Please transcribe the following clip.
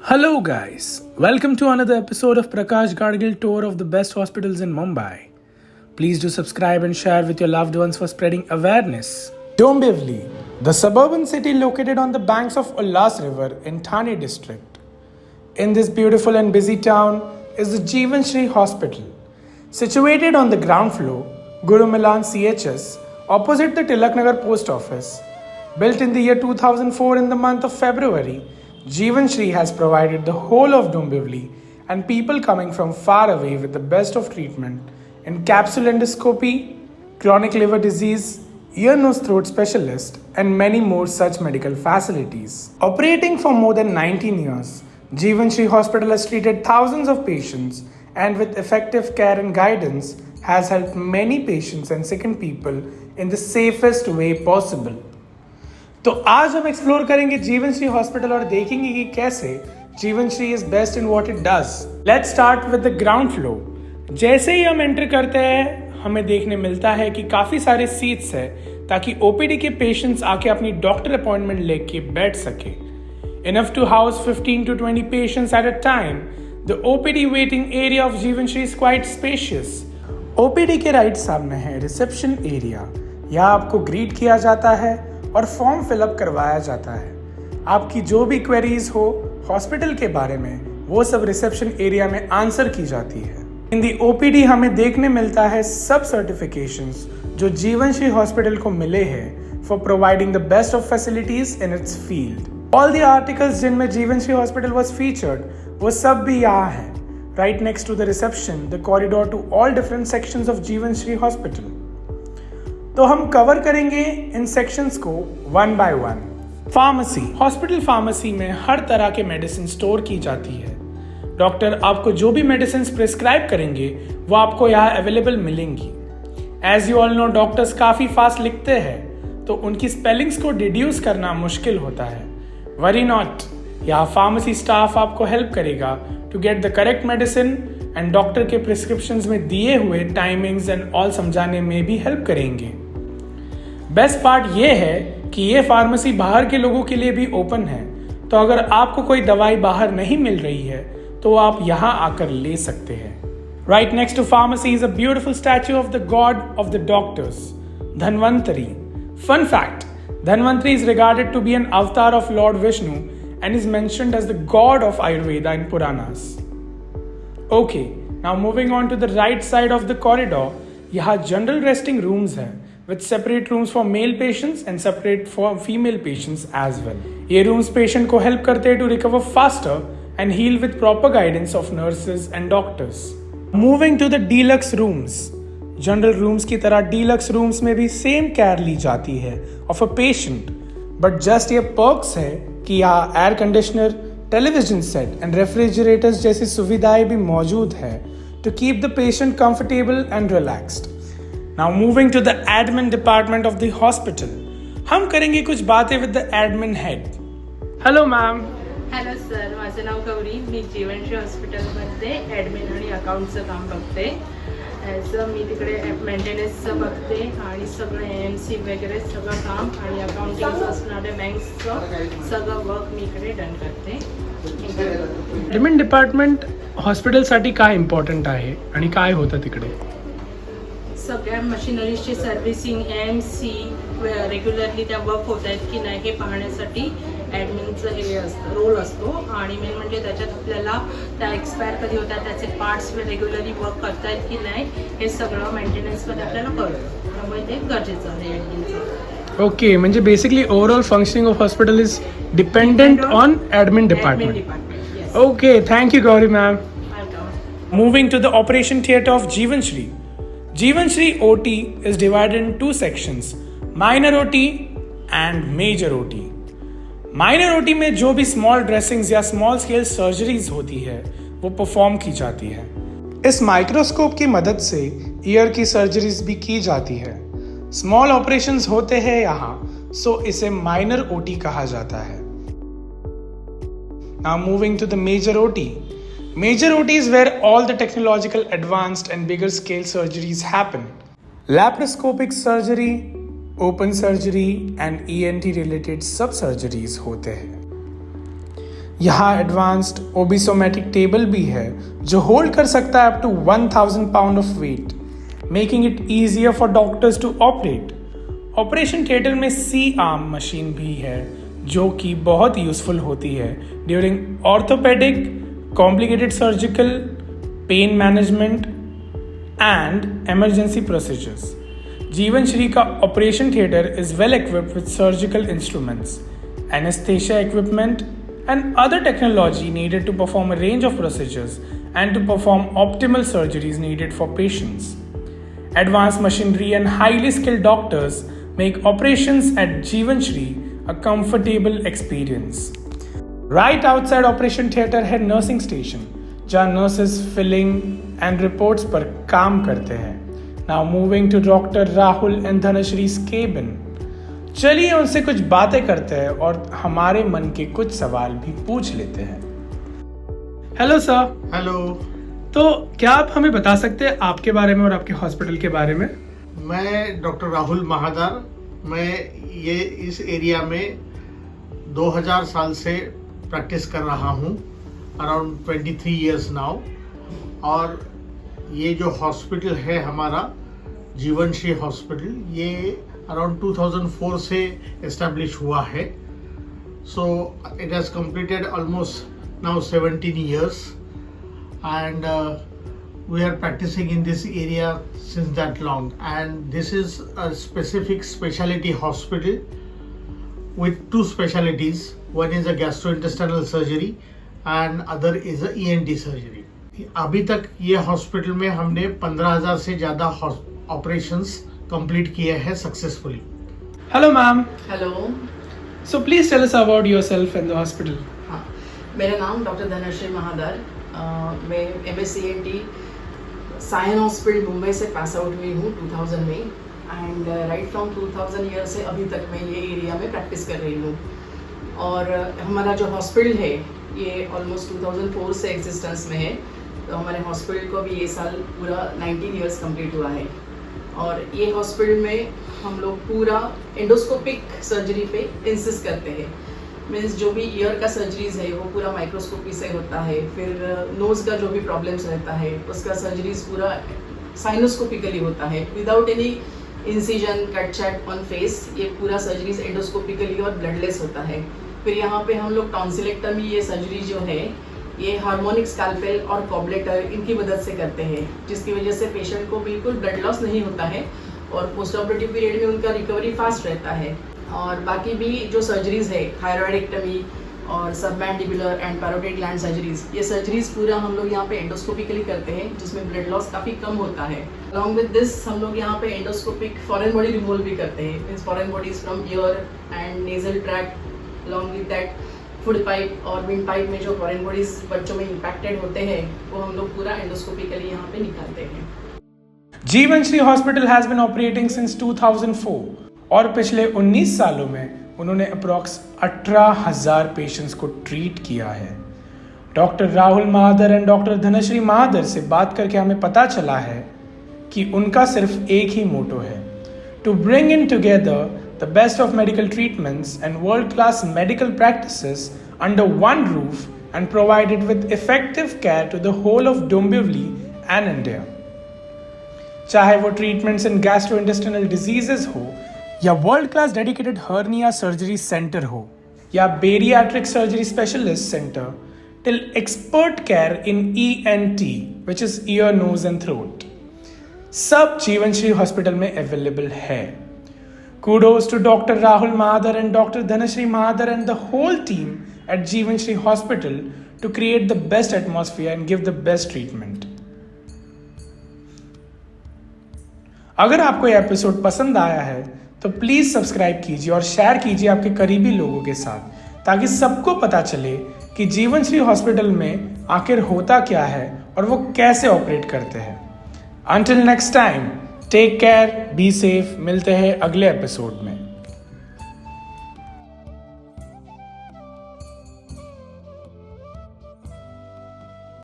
Hello, guys. Welcome to another episode of Prakash Gadgil Tour of the best hospitals in Mumbai. Please do subscribe and share with your loved ones for spreading awareness. Dombivli, the suburban city located on the banks of Ullas River in Thane district. In this beautiful and busy town is the Jeevan Shri Hospital. Situated on the ground floor, Guru Milan CHS, opposite the Tilaknagar Post Office. Built in the year 2004 in the month of February, Jeevan Shri has provided the whole of Dombivli and people coming from far away with the best of treatment in capsule endoscopy, chronic liver disease, ear, nose, throat specialist, and many more such medical facilities. Operating for more than 19 years, Jeevan Shri Hospital has treated thousands of patients and with effective care and guidance has helped many patients and sickened people in the safest way possible. तो आज हम explore करेंगे जीवन Shri hospital और देखेंगे कि कैसे जीवन Shri is best in what it does. Let's start with the ground floor. जैसे ही हम एंटर करते हैं हमें देखने मिलता है कि काफी सारे सीट्स है ताकि ओपीडी के पेशेंट्स आके अपनी डॉक्टर अपॉइंटमेंट लेके बैठ सके। Enough to house 15 to 20 patients at a time. The OPD waiting area of Jeevan Shri is quite spacious. OPD के राइट सामने है रिसेप्शन एरिया। यहाँ आपको ग्रीट किया जाता है और फॉर्म फिलअप करवाया जाता है। आपकी जो भी क्वेरीज हो हॉस्पिटल के बारे में वो सब रिसेप्शन एरिया में आंसर की जाती है। इन दी ओपीडी हमें देखने मिलता है सब सर्टिफिकेशंस जो जीवन श्री हॉस्पिटल को मिले हैं for providing the best of facilities in its field. All the articles जिनमें जीवन श्री हॉस्पिटल वाज फीचर्ड वो सब भी यहाँ है। Right next to the reception the corridor to all different sections of Jeevan Shri hospital. तो हम कवर करेंगे इन सेक्शंस को one by one. Pharmacy, hospital pharmacy में हर तरह के मेडिसिन स्टोर की जाती है। डॉक्टर आपको जो भी मेडिसिन प्रिस्क्राइब करेंगे वो आपको यहाँ अवेलेबल मिलेंगी। As you all know doctors काफ़ी फास्ट लिखते हैं तो उनकी स्पेलिंग्स को डिड्यूस करना मुश्किल होता है। वरी नॉट, यहाँ फार्मेसी स्टाफ आपको हेल्प करेगा to get the correct medicine and doctor के प्रिस्क्रिप्शंस में दिए हुए टाइमिंग्स एंड ऑल समझाने में भी हेल्प करेंगे। बेस्ट पार्ट ये है कि ये फार्मेसी बाहर के लोगों के लिए भी ओपन है, तो अगर आपको कोई दवाई बाहर नहीं मिल रही है तो आप यहाँ आकर ले सकते हैं। Right next to pharmacy is a beautiful statue of the god of the doctors, Dhanvantari. Fun fact, Dhanvantari is regarded to be an avatar of lord Vishnu and is mentioned as the god of Ayurveda in Puranas. Okay, now moving on to the right side of the corridor, यहाँ general resting rooms है with separate rooms for male patients and separate for female patients as well. ये rooms patient को help करते हैं to recover faster and heal with proper guidance of nurses and doctors. Moving to the deluxe rooms, general rooms की तरह deluxe rooms में भी same care ली जाती है of a patient, but just ये perks है कि यहाँ air conditioner, television set and refrigerators जैसी सुविधाएं भी मौजूद है to keep the patient comfortable and relaxed. Now moving to the admin department of the hospital, हम करेंगे कुछ बातें with the admin head. Hello ma'am. Hello sir, माझं नाव गौरी. मी जीवनश्री हॉस्पिटलमध्ये ॲडमिन आणि अकाउंटचं काम बघते. मी तिकडे मेंटेनन्सचं बघते आणि सगळं ANC वगैरे सगळं काम आणि अकाउंटिंगचं असणारे बँक्सचं सगळं वर्क मी इकडे डन करते. ॲडमिन डिपार्टमेंट हॉस्पिटलसाठी काय इम्पॉर्टंट आहे आणि काय होतं तिकडे? सगळ्या मशिनरीजची सर्व्हिसिंग, ANC रेग्युलरली त्या वर्क होत आहेत की नाही हे पाहण्यासाठी ॲडमिनचं हे असतं, रोल असतो. आणि मेन म्हणजे त्याच्यात आपल्याला त्या एक्सपायर कधी होतात त्याचे पार्ट्स रेग्युलरली वर्क करतायत की नाही हे सगळं मेंटेनन्समध्ये आपल्याला कळतं. त्यामुळे ते गरजेचं आहे ॲडमिनचं. ओके, म्हणजे basically overall functioning of hospital is dependent on admin department. Okay, thank you Gauri ma'am. Moving to the operation theatre of Jeevan Shri. Jeevan Shri OT is divided in two sections, minor OT and major OT. Minor OT में जो भी small dressings या small scale surgeries होती है वो perform की जाती है। इस माइक्रोस्कोप की मदद से ईयर की सर्जरीज भी की जाती है। स्मॉल ऑपरेशंस होते हैं यहाँ, सो इसे माइनर OT कहा जाता है। Now moving to the major OT. Major OT is where all the technological advanced and bigger scale surgeries happen. Laparoscopic surgery, open surgery and ENT related sub surgeries होते हैं। यहाँ एडवांस्ड ओबिसोमेटिक टेबल भी है जो hold कर सकता है up to 1000 pound of weight, making it easier for doctors to operate. Operation theatre में C-आर्म मशीन भी है जो कि बहुत यूजफुल होती है during orthopaedic, complicated surgical, pain management and emergency procedures. जीवन श्री का operation theatre is well equipped with surgical instruments, anesthesia equipment, and other technology needed to perform a range of procedures and to perform optimal surgeries needed for patients. Advanced machinery and highly skilled doctors make operations at Jeevan Shri a comfortable experience. Right outside operation theater है nursing station, जहाँ nurses filling and reports पर काम करते हैं. Now moving to Dr. Rahul and Dhanashree's cabin. चलिए उनसे कुछ बातें करते हैं और हमारे मन के कुछ सवाल भी पूछ लेते हैं। Hello sir. हेलो। तो क्या आप हमें बता सकते हैं आपके बारे में और आपके हॉस्पिटल के बारे में? मैं डॉक्टर राहुल महादर। मैं ये इस एरिया में 2000 साल से प्रैक्टिस कर रहा हूँ, अराउंड 23 इयर्स नाउ। और ये जो हॉस्पिटल है हमारा जीवन श्री हॉस्पिटल, ये अराउंड 2004 से एस्टेब्लिश हुआ है। So it has completed almost now 17 years and we are practicing in this area since that long, and this is a specific specialty hospital with two specialties. One is a gastrointestinal surgery and other is a ENT surgery. अभी तक ये hospital में हमने 15,000 से ज़्यादा operations complete किए हैं successfully. Hello ma'am. Hello. So please tell us about yourself and the hospital. हाँ, मेरा नाम डॉक्टर धनश्री महादर। मैं MSc सायन हॉस्पिटल मुंबई से पास आउट हुई हूँ 2000 में, एंड राइट फ्रॉम 2000 ईयर से अभी तक मैं ये एरिया में प्रैक्टिस कर रही हूँ। और हमारा जो हॉस्पिटल है ये ऑलमोस्ट 2004 से एग्जिस्टेंस में है, तो हमारे हॉस्पिटल को भी ये साल पूरा 19 ईयर्स कंप्लीट हुआ है। और ये हॉस्पिटल में हम लोग पूरा एंडोस्कोपिक सर्जरी पे इंसिस्ट करते हैं। मीन्स जो भी ईयर का सर्जरीज है वो पूरा माइक्रोस्कोपी से होता है। फिर नोज़ का जो भी प्रॉब्लम्स रहता है उसका सर्जरीज पूरा साइनोस्कोपिकली होता है, without any incision cut chat on face. ये पूरा सर्जरीज एंडोस्कोपिकली और ब्लडलेस होता है। फिर यहाँ पे हम लोग टॉन्सिलेक्टमी, ये सर्जरी जो है ये हार्मोनिक स्कैल्पेल और कॉब्लेटर इनकी मदद से करते हैं, जिसकी वजह से पेशेंट को बिल्कुल ब्लड लॉस नहीं होता है और पोस्ट ऑपरेटिव पीरियड में उनका रिकवरी फास्ट रहता है। और बाकी भी जो सर्जरीज है, थायराइडेक्टमी और submandibular and parotid gland surgeries, ये सर्जरीज पूरा हम लोग यहाँ पे एंडोस्कोपिकली करते हैं, जिसमें ब्लड लॉस काफ़ी कम होता है। अलॉन्ग विद दिस हम लोग यहाँ पे एंडोस्कोपिक फॉरेन बॉडी रिमूवल भी करते हैं, means foreign bodies from year and nasal tract. Along with that food pipe और विंड पाइप में जो फॉरेन बॉडीज बच्चों में इम्पैक्टेड होते हैं वो हम लोग पूरा एंडोस्कोपिकली यहाँ पे निकालते हैं। Jeevan Shri hospital has been operating since 2004 और पिछले 19 सालों में उन्होंने अप्रॉक्स 18,000 पेशेंट्स को ट्रीट किया है। Doctor Rahul Mahadar and doctor Dhanashree Mahadar से बात करके हमें पता चला है कि उनका सिर्फ एक ही मोटो है, to bring in together the best of medical treatments and world-class medical practices under one roof and provide it with effective care to the whole of Dombivli and India. चाहे वो treatments in gastrointestinal diseases हो या world-class dedicated hernia surgery center हो या bariatric surgery specialist center till expert care in ENT, which is ear, nose and throat, सब जीवन Shri hospital में available है। Kudos to Dr. Rahul Mahadar and Dr. Dhanashri Mahadar and the whole team at Jeevan Shri Hospital to create the best atmosphere and give the best treatment. अगर आपको ये episode पसंद आया है तो प्लीज़ सब्सक्राइब कीजिए और शेयर कीजिए आपके करीबी लोगों के साथ, ताकि सबको पता चले कि जीवन श्री हॉस्पिटल में आखिर होता क्या है और वो कैसे ऑपरेट करते हैं। Until next time, take care, be safe. मिलते हैं अगले एपिसोड में।